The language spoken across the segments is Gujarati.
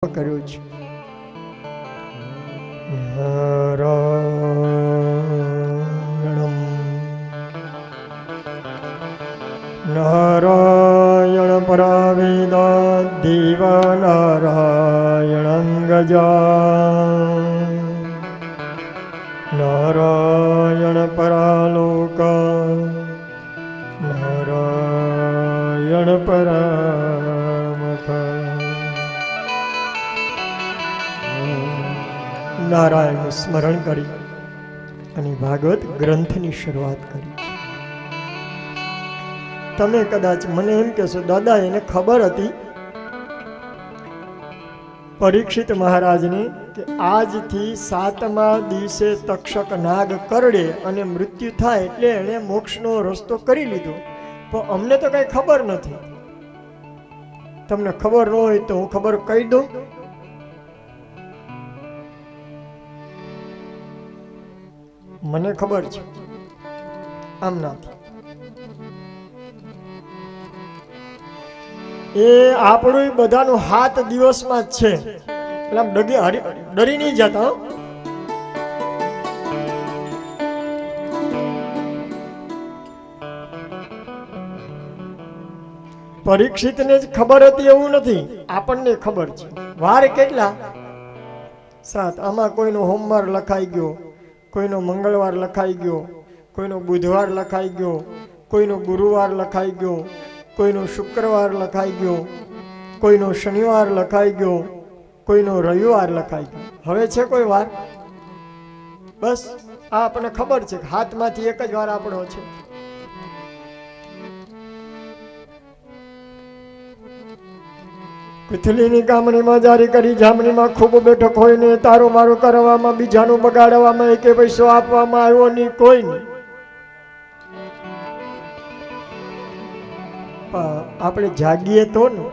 કર્યું છે. નારાયણમ નારાયણ પરાવેદા દેવ નારાયણં ગજા નારાયણ પરાલોક નારાયણ પરામખ. નારાયણનું સ્મરણ કરી અને ભાગવત ગ્રંથની શરૂઆત કરી. તમે કદાચ મને એમ કહેશો, દાદા એને ખબર હતી પરીક્ષિત મહારાજને કે આજથી 7મા દિવસે તક્ષક નાગ કરડે અને મૃત્યુ થાય એટલે એણે મોક્ષનો રસ્તો કરી લીધો, પણ અમને તો કઈ ખબર નથી. તમને ખબર ન હોય તો હું ખબર કહી દઉં. મને ખબર છે આમ નથી. એ આપણું બધાનું 7 દિવસમાં જ છે. એટલે ડરી નહીં જતા. પરીક્ષિતને જ ખબર હતી એવું નથી, આપણને ખબર છે. વાર કેટલા? 7. આમાં કોઈનો સોમવાર લખાઈ ગયો, કોઈનો મંગળવાર લખાઈ ગયો, કોઈનો બુધવાર લખાઈ ગયો, કોઈનો ગુરુવાર લખાઈ ગયો, કોઈનો શુક્રવાર લખાઈ ગયો, કોઈનો શનિવાર લખાઈ ગયો, કોઈનો રવિવાર લખાઈ ગયો. હવે છે કોઈ વાર? બસ આ આપણને ખબર છે કે હાથમાંથી એક જ વાર આપણો છે. પૃથ્વીની કામણીમાં જારી કરી જામણીમાં ખૂબ બેઠક હોય ને તારું મારું કરવામાં બીજાનું બગાડવામાં એકે પૈસો આપવામાં આવ્યો નહીં કોઈ નહીં. આપણે જાગીએ તો ને,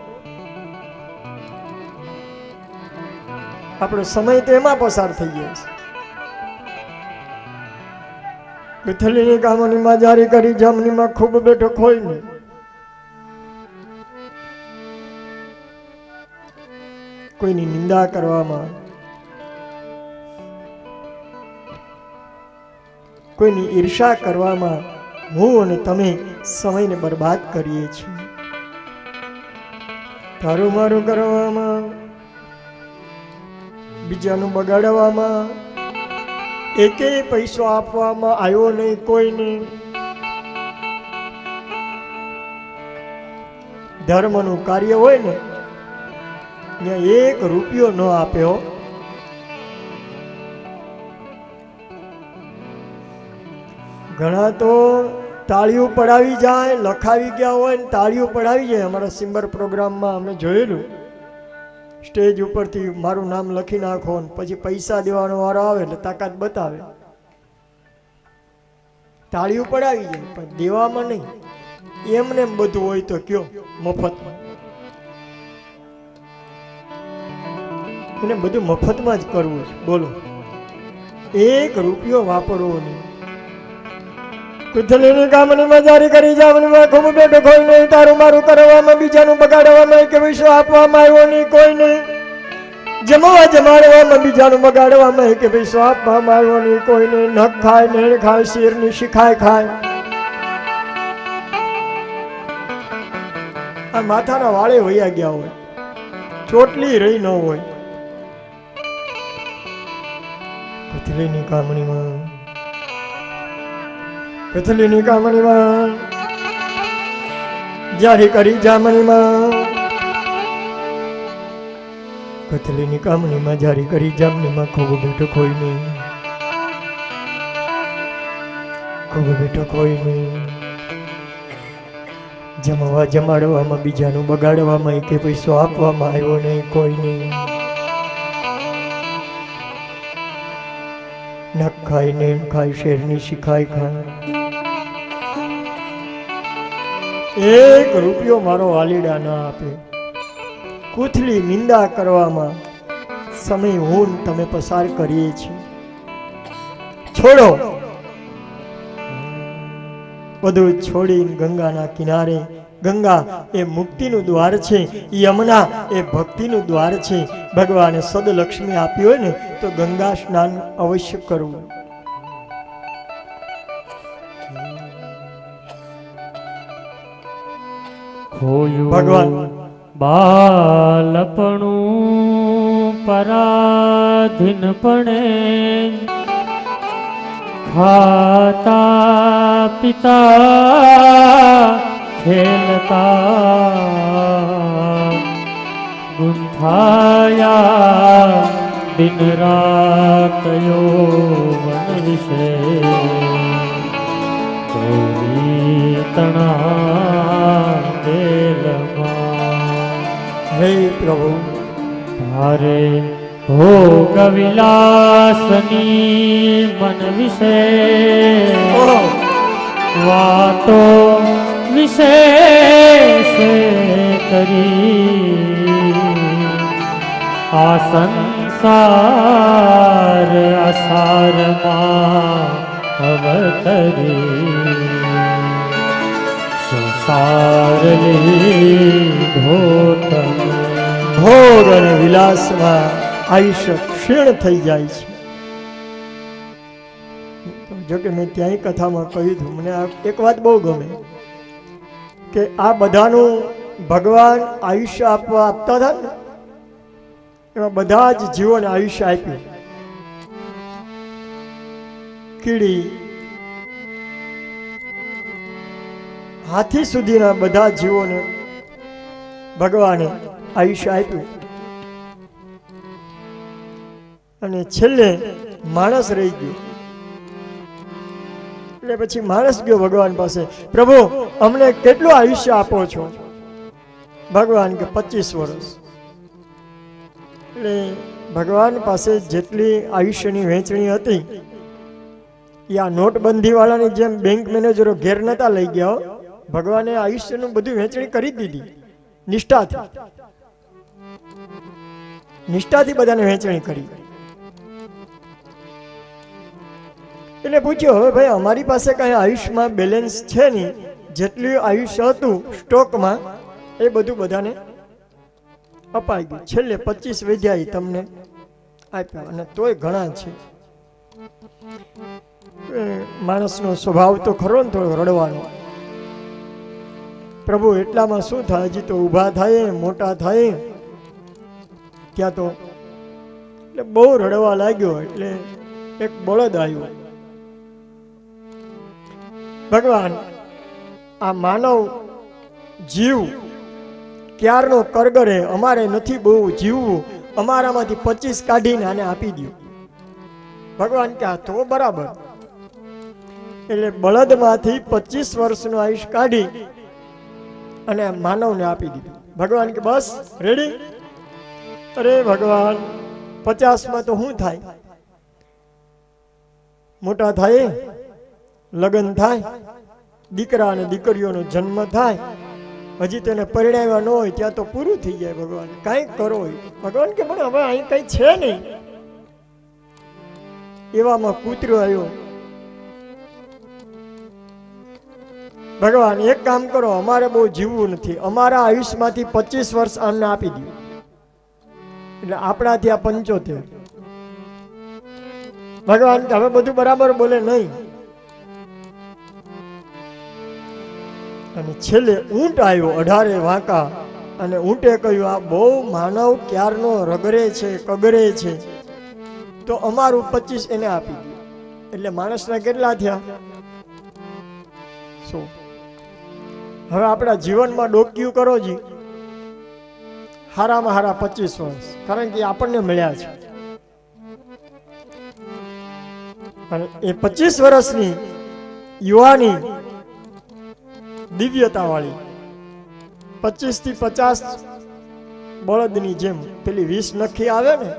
આપણો સમય તો એમાં પસાર થઈ ગયો છે. પૃથ્વીની કામણીમાં જારી કરી જામણીમાં ખૂબ બેઠક હોય ને કોઈની નિંદા કરવામાં, કોઈની ઈર્ષા કરવામાં હું અને તમે સમયને બરબાદ કરીએ છીએ. તારું મારું કરવામાં, બીજાનું બગાડવામાં, એકેય પૈસો આપવામાં આવ્યો નહીં કોઈને. ધર્મનું કાર્ય હોય ને ત્યાં 1 રૂપિયો ન આપ્યો. ઘણા તો તાળીઓ પડાવી જાય, લખાવી ગયા હોય ને તાળીઓ પડાવી જાય. અમારા સિમ્બર પ્રોગ્રામમાં અમે જોયેલું, સ્ટેજ ઉપરથી મારું નામ લખી નાખો ને પછી પૈસા દેવાનો વારો આવે એટલે તાકાત બતાવે. તાળીઓ પડાવી જાય પણ દેવામાં નહીં. એમને એમ બધું હોય તો કયો મફતમાં? એને બધું મફતમાં જ કરવું છે. બોલો, 1 રૂપિયો વાપરવો નહીં. પૃથ્વીની કામણીમાં જારી કરી જામણીમાં ખૂબ બેઠક હોય નહીં તારું મારું કરવામાં બીજાનું બગાડવામાં કે પૈસો આપવામાં આવ્યો નહીં કોઈને. જમવા જમાડવામાં બીજાનું બગાડવામાં કે પૈસો આપવામાં આવ્યો નહીં કોઈને. નખ ખાય, નેણ ખાય, શેરની શિખાય ખાય. આ માથાના વાળે વયા ગયા હોય, ચોટલી રહી ન હોય. પૃથ્વીની કામણીમાં, પૃથ્વીની કામણીમાં જારી કરી જામણીમાં, પૃથ્વીની કામણીમાં જારી કરી જામણીમાં ખૂબ બેઠક હોય નહીં, ખૂબ બેઠક હોય નહીં. જમવા જમાડવામાં બીજાનું બગાડવામાં એકે પૈસો આપવામાં આવ્યો નહીં કોઈ નહીં. નખ ખાય, નેણ ખાય, શેરની શિખાય ખાય. 1 રૂપિયો મારો વાલીડા ના આપે. કુથલી નિંદા કરવામાં સમય હું તમે પસાર કરીએ છીએ. છોડો, બધું છોડીને ગંગાના કિનારે ગંગા એ મુક્તિનું દ્વાર છે, યમુના એ ભક્તિનું દ્વાર છે. ભગવાને સદલક્ષ્મી આપી હોય ને તો ગંગા સ્નાન અવશ્ય કરવું. ભગવાન બાલપણું પરાધીનપણે ખાતા પિતા ખેલતા ગુંથાયા દિન રાત યૌવન વિશે તણા દેલમાં. હે પ્રભુ, તારે ભોગ વિલાસની મન વિશે વાતો વિશેષ કરી આ સંસાર અસારમાં અવતરી સંસાર લીધો તમે. ભોગ અને વિલાસમાં આયુષ્ય ક્ષીણ થઈ જાય છે. જોકે મેં ત્યાંય કથામાં કહ્યું હતું, મને એક વાત બહુ ગમે કે આ બધાનું ભગવાન આયુષ્ય આપતા હતા ને, એમાં બધા જ જીવોને આયુષ્ય આપ્યું. કીડી હાથી સુધીના બધા જીવોને ભગવાને આયુષ્ય આપ્યું. અને છેલ્લે માણસ રહી ગયો. એટલે પછી માણસ ગયો ભગવાન પાસે, પ્રભુ અમને કેટલું આયુષ્ય આપો છો? ભગવાન કે 25 વર્ષ. એટલે ભગવાન પાસે જેટલી આયુષ્યની વહેંચણી હતી એ આ નોટબંધી વાળાની જેમ બેંક મેનેજરો ઘેર નતા લઈ ગયા. ભગવાને આયુષ્યનું બધું વહેંચણી કરી દીધી નિષ્ઠાથી બધાને વહેંચણી કરી. એટલે પૂછ્યો, હવે ભાઈ અમારી પાસે કઈ આયુષ્યમાં બેલેન્સ છે નહીં, જેટલું આયુષ્ય હતું સ્ટોકમાં એ બધું બધાને અપાઈ ગયું. છેલ્લે 25 વધ્યા તમને આપ્યા, અને તોય ઘણા છે. માણસનો સ્વભાવ તો ખરો ને થોડો રડવાનો. પ્રભુ એટલામાં શું થાય, હજી તો ઊભા થાય મોટા થાય ત્યાં તો એટલે બહુ રડવા લાગ્યો. એટલે એક બળદ આવ્યો. ભગવાન આ માનવ જીવ ક્યારનો કરગરે, અમારે નથી બહુ જીવવું, અમારામાંથી 25 કાઢીને આને આપી દો. ભગવાન કે આ તો બરાબર. એટલે બળદમાંથી 25 વર્ષનું આયુષ્ય કાઢી અને માનવને આપી દીધું. ભગવાન કે બસ રેડી? અરે ભગવાન 50માં તો શું થાય? મોટા થાય, લગ્ન થાય, દીકરા અને દીકરીઓનો જન્મ થાય, હજી તેને પરિણાવ્યા ન હોય ત્યાં તો પૂરું થઈ જાય. ભગવાન કાંઈક કરો. ભગવાન કે પણ હવે અહીં કઈ છે નહીં. એવામાં કૂતરો આવ્યો. ભગવાન એક કામ કરો, અમારે બહુ જીવવું નથી, અમારા આયુષ્યમાંથી 25 વર્ષ આમને આપી દો. એટલે આપણાથી આ 75. ભગવાન હવે બધું બરાબર બોલે નહીં. અને છેલ્લે ઊંટ આવ્યો 18 વાંકા, અને ઊંટે કહ્યું આ બહુ માનવ ક્યારનો રગરે છે, કગરે છે, તો અમારું 25 એને આપી દો. એટલે માણસના કેટલા થયા? 100. હવે આપણા જીવનમાં ડોક્યું કરો જી, હારામાં હારા 25 વર્ષ, કારણ કે આપણને મળ્યા છે. અને એ 25 વર્ષની યુવાની દિવ્યતા વાળી 25 થી 50 બળદની જેમ પેલી 20 નખી આવે ને,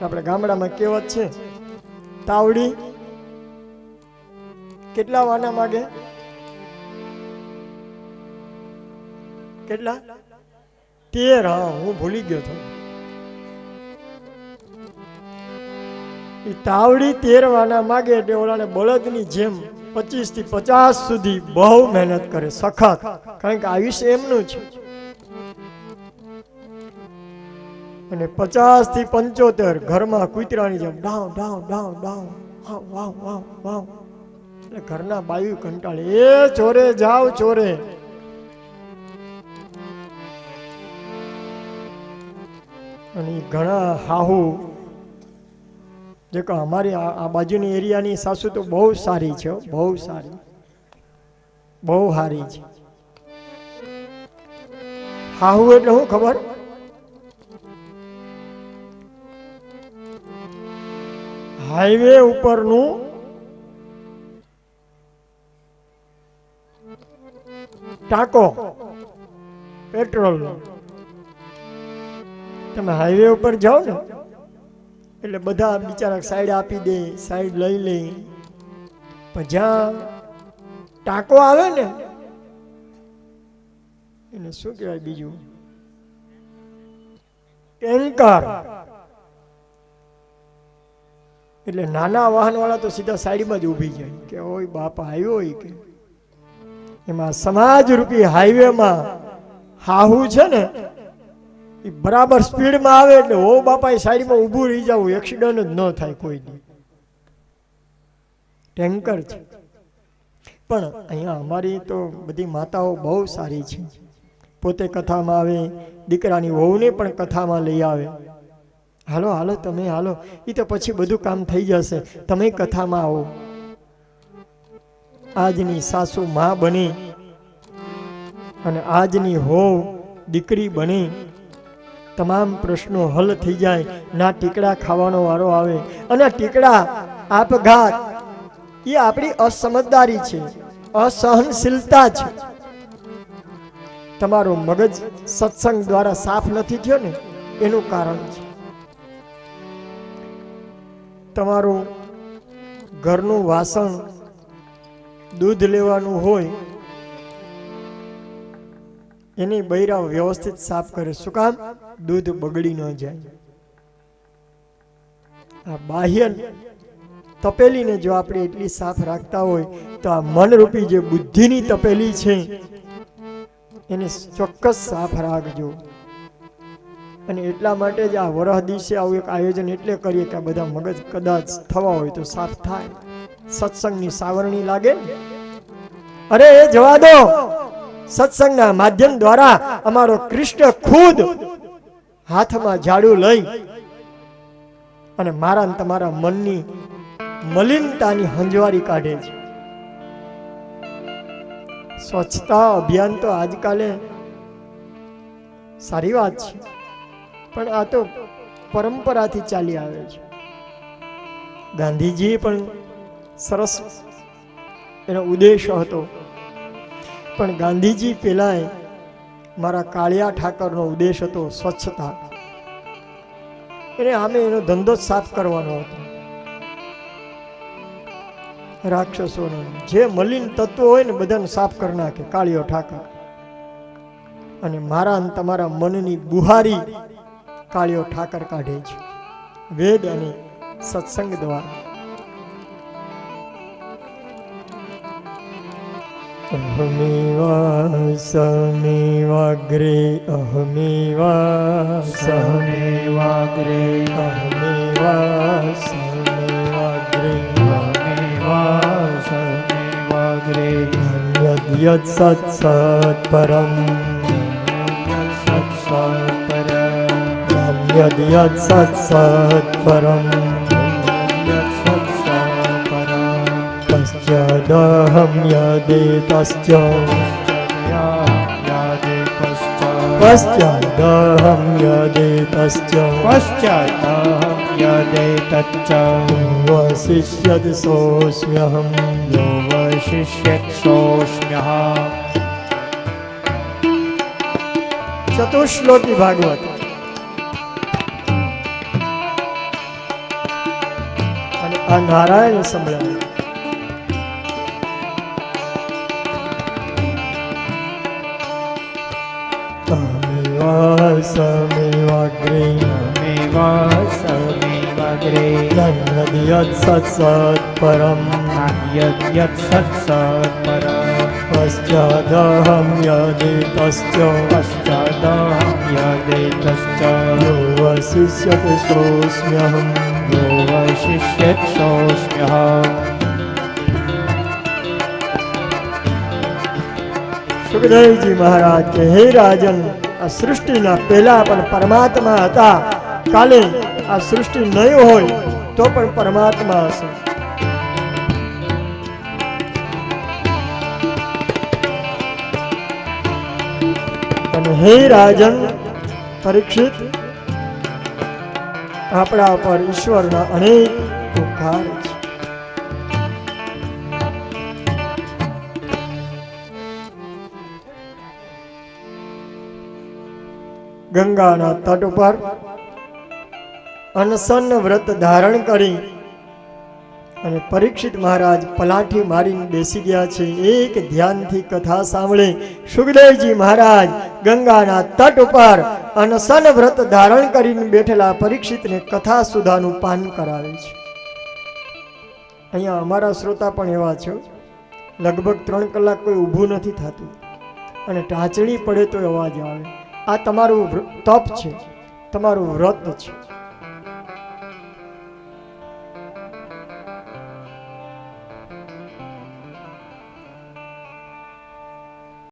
આપણે ગામડામાં કહેવત છે, તાવડી કેટલા વાના માગે? કેટલા? 13. હા, હું ભૂલી ગયો હતો. એ તાવડી 13 વાના માગે એટલે ઓલાને બળદની જેમ 25 થી 50 સુધી બહુ મહેનત કરે, સખત, કારણ કે આયુષ્ય એમનું છે. અને 50 થી 75 ઘરમાં કૂતરાની જેમ ડાવ ડાવ ડાવ ડાવ, વાવ વાવ વાવ વાવ. એટલે ઘરના બાયુ કંટાળે, એ ચોરે જાવ ચોરે. અને ઘણા હાહુ જે કે અમારી આ બાજુની એરિયાની સાસુ તો બહુ સારી છે, બહુ સારી, બહુ સારી છે. હાહુ એટલે શું ખબર? હાઈવે ઉપરનું ટાંકો પેટ્રોલ નો. તમે હાઈવે ઉપર જાઓ ને એટલે બધા બિચારા સાઈડ આપી દે, સાઈડ લઈ લે, પણ જ્યાં ટાંકો આવે ને એને શું કહેવાય બીજું, ટેન્કર, એટલે નાના વાહન વાળા તો સીધા સાઈડમાં જ ઊભી જાય કે ઓય બાપા આવ્યો હોય કે. એમાં સમાજ રૂપી હાઈવેમાં હાહુ છે ને એ બરાબર સ્પીડમાં આવે એટલે ઓ બાપા એ સાઈડમાં ઊભું રહી જવું, એક્સિડન્ટ જ ન થાય કોઈ દી. ટેન્કર છે. પણ અહીંયા અમારી તો બધી માતાઓ બહુ સારી છે, પોતે કથામાં આવે, દીકરાની વહુને પણ કથામાં લઈ આવે. હાલો હાલો તમે હાલો, એ તો પછી બધું કામ થઈ જશે, તમે કથામાં આવો. આજની સાસુ માં બની અને આજની હોવ દીકરી બની, તમામ પ્રશ્નો હલ થઈ જાય. ના ટીકડા ખાવાનો વારો આવે. અને ટીકડા આપઘાત એ આપણી અસમજદારી છે, અસહનશીલતા છે. તમારો મગજ સત્સંગ દ્વારા સાફ નથી થયો ને એનું કારણ છે. તમારું ઘરનું વાસણ દૂધ લેવાનું હોય એની બૈરા વ્યવસ્થિત સાફ કરે. શું કામ? દૂધ બગડી ન જાય. આ બાહ્ય તપેલીને જો આપણે એટલી સાફ રાખતા હોય તો આ મનરૂપી જે બુદ્ધિની તપેલી છે એને ચોક્કસ સાફ રાખજો. અને એટલા માટે જ આ વરહ દિવસે આવું એક આયોજન એટલે કરીએ કે આ બધા મગજ કદાચ થવા હોય તો સાફ થાય, સત્સંગની સાવરણી લાગે. અરે એ જવા દો, સત્સંગના માધ્યમ દ્વારા અમારો કૃષ્ણ ખુદ હાથમાં ઝાડુ લઈ અને મારા ને તમારા મનની મલિનતાની હંજવારી કાઢે છે. સ્વચ્છતા અભિયાન તો આજકાલે સારી વાત છે, પણ આ તો પરંપરાથી ચાલી આવે છે. ગાંધીજીએ પણ સરસ એનો ઉદ્દેશ હતો, પણ ગાંધીજી પેલા મારા કાળિયા ઠાકરનો ઉદ્દેશ હતો સ્વચ્છતા. એને આમે એનો ધંધો સાફ કરવાનો હતો. રાક્ષસોનો જે મલિન તત્વો હોય ને બધાને સાફ કરી નાખે કાળિયો ઠાકર. અને મારા અને તમારા મનની બુહારી કાળિયો ઠાકર કાઢે છે વેદ અને સત્સંગ દ્વારા. અહમેવાસમેવાગ્રે અહમેવાસમેવાગ્રે અહમેવાસમેવાગ્રે અહમેવાસમેવાગ્રે યદ સત સત પરમ યદ યદ સત સત પરમ પશ્ચાદહમ યદેતસ્ય પશ્ચાદહમ યદેતસ્ય વશિષ્યત સોસ્મ્યહમ વશિષ્યત સોસ્મ્યઃ. ચતુશ્લોકી ભાગવત. અને આ નારાયણ સંભળાય. અહમેવાસમેવાગ્રે અહમેવાસમેવાગ્રે અગ્રે નન્યદયત સત્સત પરમ નાન્યદ્યત સત્સત્પરમ પશ્ચાદહમ યદેતશ્ચ પશ્ચાદહં યદેતશ્ચ યો વશિષ્યત સોऽસ્મ્યહમ યો વશિષ્યત સોऽસ્મ્યહં સુખદેવજી મહારાજ કે હે રાજન, આ સૃષ્ટિના પહેલા પણ પરમાત્મા હતા. કાલે આ સૃષ્ટિ નહીં હોય તો પણ પરમાત્મા હશે. અને હે રાજન પરીક્ષિત, આપણા પર ઈશ્વરના અનેક ઉપકાર છે. ગંગાના તટ ઉપર અનશન વ્રત ધારણ કરી અને પરીક્ષિત મહારાજ પલાઠી મારીને બેસી ગયા છે. એક ધ્યાનથી કથા સાંભળે. સુખદેવજી મહારાજ ગંગાના તટ ઉપર અનશન વ્રત ધારણ કરીને બેઠેલા પરીક્ષિતને કથા સુધાનું પાન કરાવે છે. અહીંયા અમારા શ્રોતા પણ એવા છે, લગભગ 3 કલાક કોઈ ઊભું નથી થતું અને ટાંચણી પડે તો અવાજ આવે. આ તમારું તપ છે, તમારું વ્રત છે.